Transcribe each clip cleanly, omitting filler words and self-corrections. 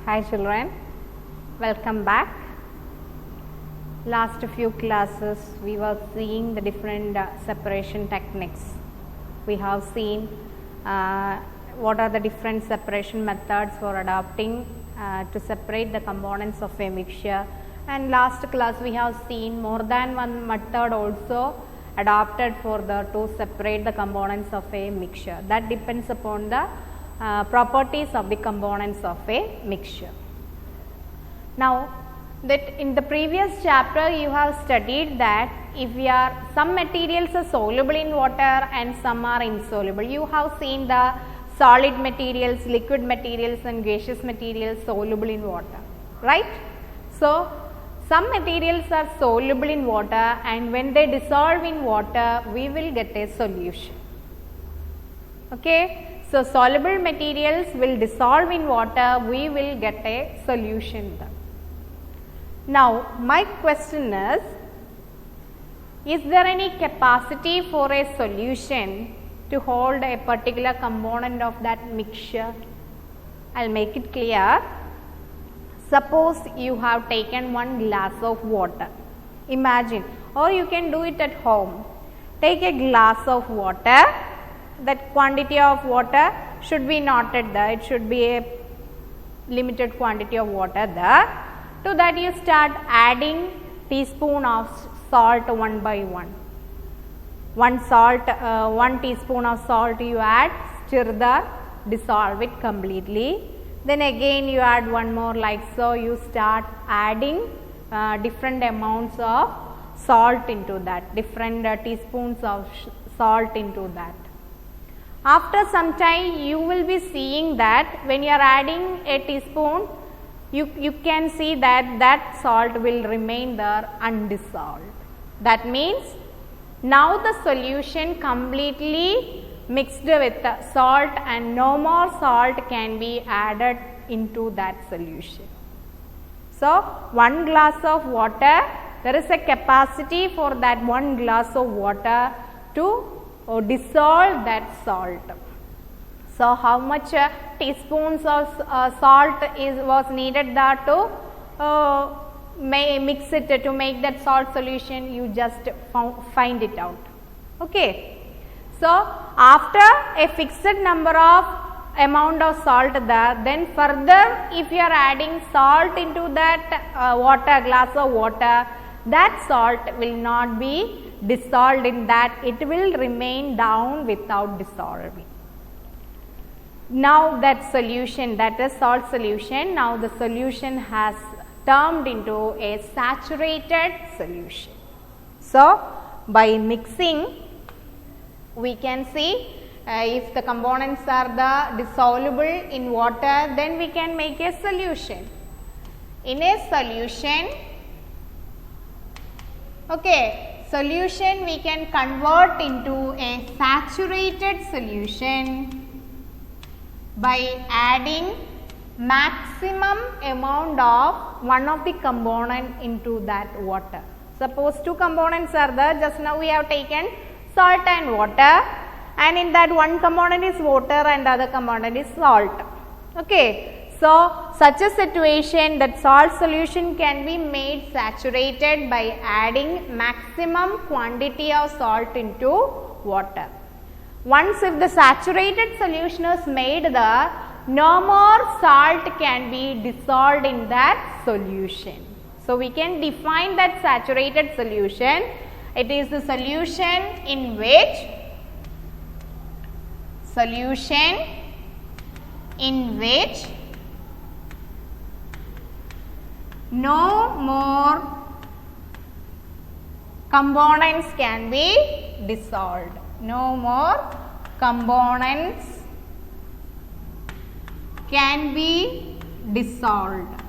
Hi children, welcome back. Last few classes we were seeing the different separation techniques. We have seen what are the different separation methods for adopting to separate the components of a mixture, and last class we have seen more than one method also adopted for to separate the components of a mixture. That depends upon the properties of the components of a mixture. Now that in the previous chapter you have studied that if some materials are soluble in water and some are insoluble. You have seen the solid materials, liquid materials and gaseous materials soluble in water, right? So some materials are soluble in water, and when they dissolve in water we will get a solution. Okay. So soluble materials will dissolve in water, we will get a solution then. Now my question is there any capacity for a solution to hold a particular component of that mixture? I will make it clear. Suppose you have taken one glass of water. Imagine, or you can do it at home. Take a glass of water. That quantity of water should be noted there, it should be a limited quantity of water there. To that you start adding teaspoon of salt one by one. One teaspoon of salt you add, stir the, dissolve it completely. Then again you add one more, like so you start adding different amounts of salt into that, different teaspoons of salt into that. After some time you will be seeing that when you are adding a teaspoon, you can see that salt will remain there undissolved. That means now the solution completely mixed with the salt and no more salt can be added into that solution. So one glass of water, there is a capacity for that one glass of water to dissolve that salt. So how much teaspoons of salt was needed there to mix it to make that salt solution? You just find it out. Okay. So after a fixed number of amount of salt there, then further if you are adding salt into that glass of water, that salt will not be dissolved in that, it will remain down without dissolving. Now that solution, that is salt solution, now the solution has turned into a saturated solution. So by mixing we can see if the components are dissoluble in water, then we can make a solution. In a solution, okay, solution we can convert into a saturated solution by adding maximum amount of one of the component into that water. Suppose two components are there, just now we have taken salt and water, and in that one component is water and the other component is salt. Okay. So such a situation, that salt solution can be made saturated by adding maximum quantity of salt into water. Once if the saturated solution is made there, no more salt can be dissolved in that solution. So we can define that saturated solution. It is the solution in which no more components can be dissolved. No more components can be dissolved.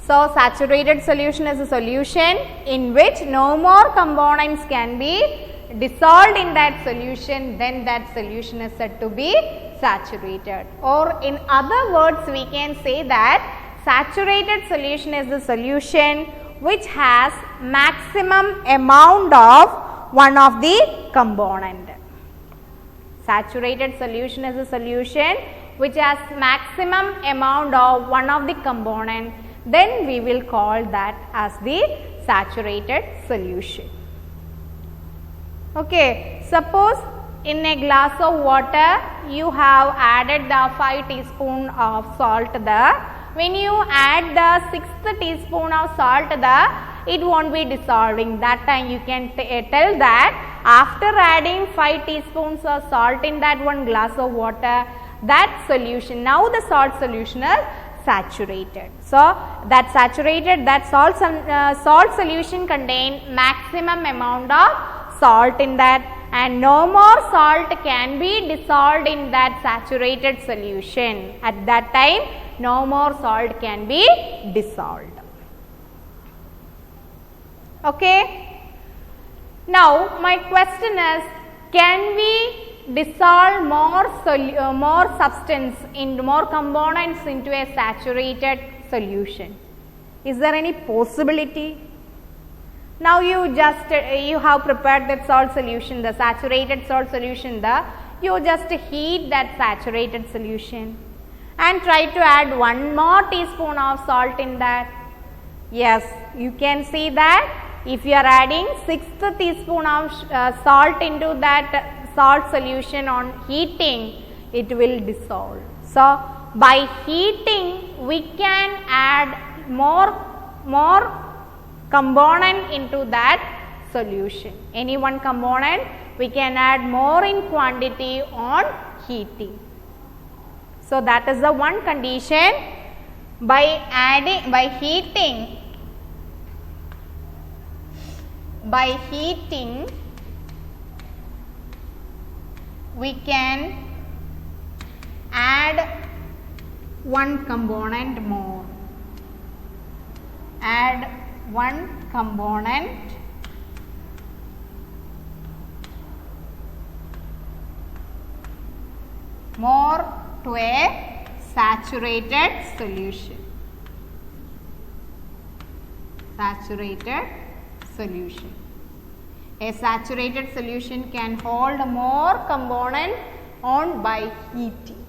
So saturated solution is a solution in which no more components can be dissolved in that solution, then that solution is said to be saturated. Or in other words we can say that saturated solution is the solution which has maximum amount of one of the component. Saturated solution is a solution which has maximum amount of one of the component, then we will call that as the saturated solution. Okay, suppose in a glass of water you have added the 5 teaspoon of salt there. When you add the 6th teaspoon of salt there, it won't be dissolving. That time you can tell that after adding 5 teaspoons of salt in that one glass of water, that solution, now the salt solution is saturated. So, that saturated, that salt solution contain maximum amount of salt in that, and no more salt can be dissolved in that saturated solution. At that time, no more salt can be dissolved. Okay. Now, my question is, can we dissolve more substance in more components into a saturated solution? Is there any possibility? Now you have prepared that salt solution, the saturated salt solution, you just heat that saturated solution and try to add 1 more teaspoon of salt in that. Yes, you can see that if you are adding 6th teaspoon of salt into that salt solution on heating, it will dissolve. So, by heating we can add more component into that solution. Any one component we can add more in quantity on heating. So, that is the one condition. By heating we can add one component more. Add one component more to a saturated solution. Saturated solution. A saturated solution can hold more component on by heating.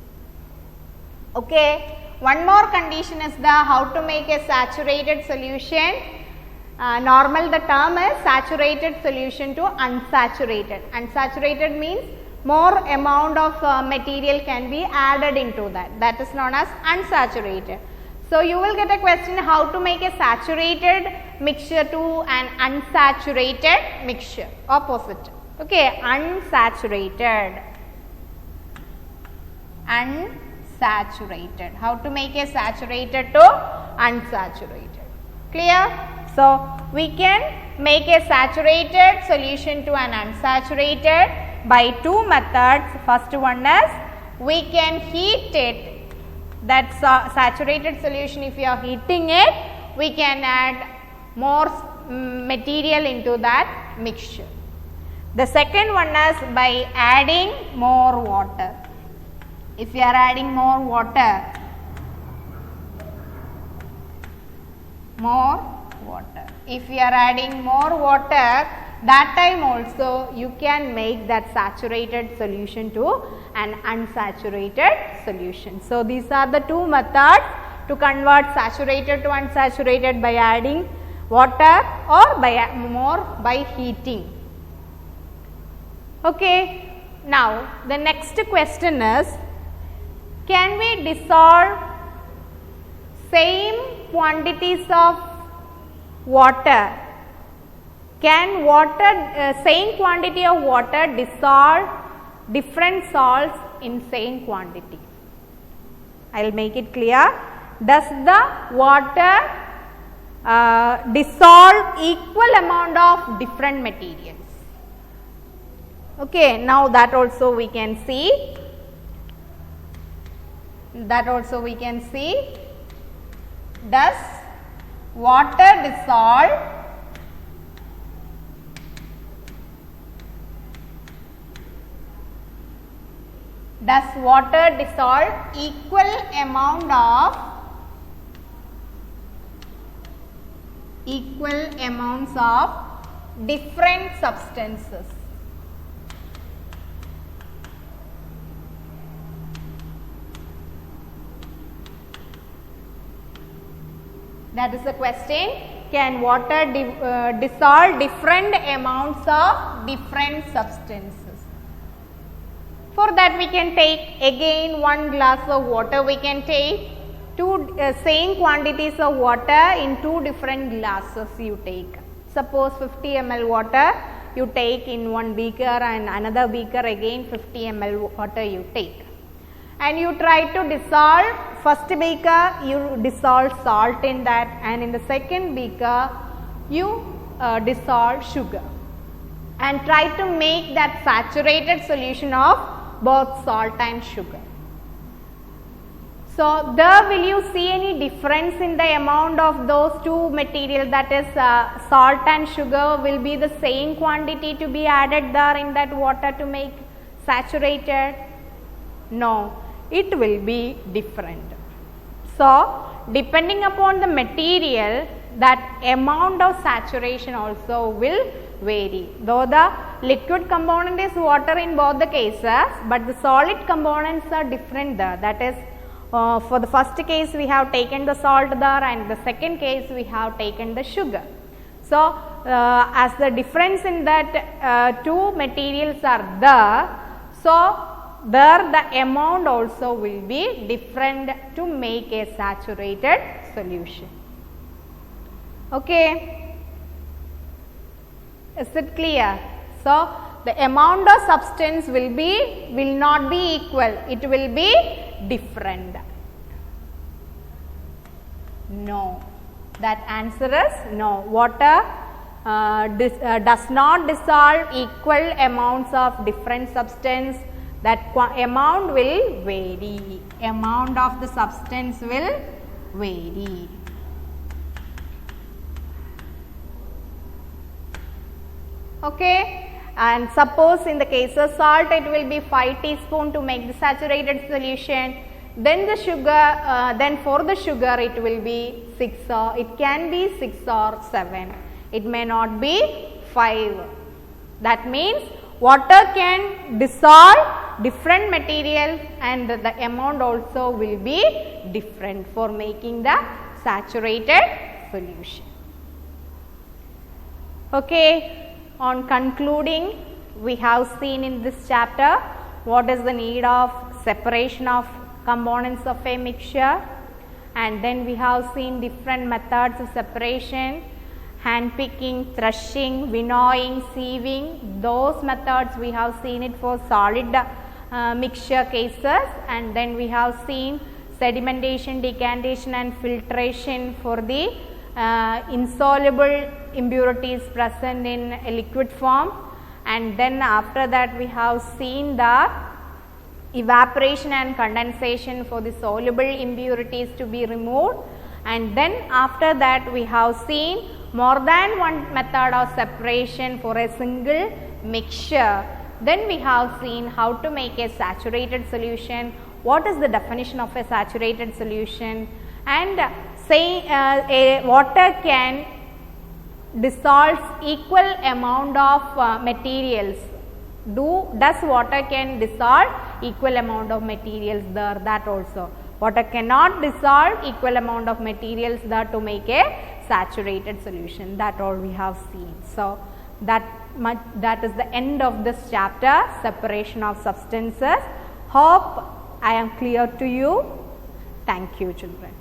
Okay. One more condition is the how to make a saturated solution. Normal the term is saturated solution to unsaturated. Unsaturated means more amount of material can be added into that. That is known as unsaturated. So, you will get a question how to make a saturated mixture to an unsaturated mixture, opposite. Okay, unsaturated. Unsaturated. How to make a saturated to unsaturated. Clear? So, we can make a saturated solution to an unsaturated by 2 methods. First one is we can heat it. That saturated solution, if you are heating it, we can add more material into that mixture. The second one is by adding more water. If you are adding more water, if you are adding more water, that time also you can make that saturated solution to an unsaturated solution. So, these are the 2 methods to convert saturated to unsaturated by adding water or by heating. Okay. Now, the next question is, can we dissolve same quantities of water? Can same quantity of water dissolve different salts in same quantity? I will make it clear. Does the water dissolve equal amount of different materials? Okay, now that also we can see. Does water dissolve equal amounts of different substances? That is the question. Can water dissolve different amounts of different substances? For that we can take again 1 glass of water. We can take same quantities of water in 2 different glasses you take. Suppose 50 ml water you take in one beaker and another beaker again 50 ml water you take. And you try to dissolve, first beaker you dissolve salt in that, and in the second beaker you dissolve sugar, and try to make that saturated solution of both salt and sugar. So, there will you see any difference in the amount of those two materials, that is salt and sugar will be the same quantity to be added there in that water to make saturated? No, it will be different. So, depending upon the material, that amount of saturation also will vary. Though the liquid component is water in both the cases, but the solid components are different there. That is, for the first case we have taken the salt there, and the second case we have taken the sugar. So, as the difference in that two materials are there, so there the amount also will be different to make a saturated solution. Okay, is it clear? So, the amount of substance will not be equal, it will be different. No, that answer is no. Water does not dissolve equal amounts of different substance. That amount will vary, amount of the substance will vary. Okay, and suppose in the case of salt it will be 5 teaspoons to make the saturated solution. Then the sugar, then for the sugar it will be 6, or it can be 6 or 7. It may not be 5. That means water can dissolve different materials and the amount also will be different for making the saturated solution. Okay, on concluding, we have seen in this chapter what is the need of separation of components of a mixture, and then we have seen different methods of separation: hand picking, threshing, winnowing, sieving. Those methods we have seen it for solid mixture cases, and then we have seen sedimentation, decantation and filtration for the insoluble impurities present in a liquid form, and then after that we have seen the evaporation and condensation for the soluble impurities to be removed, and then after that we have seen more than one method of separation for a single mixture. Then we have seen how to make a saturated solution, what is the definition of a saturated solution, and say a water can dissolve equal amount of materials. Does water can dissolve equal amount of materials there? That also. Water cannot dissolve equal amount of materials there to make a saturated solution. That all we have seen. So, that is the end of this chapter, separation of substances. Hope I am clear to you. Thank you, children.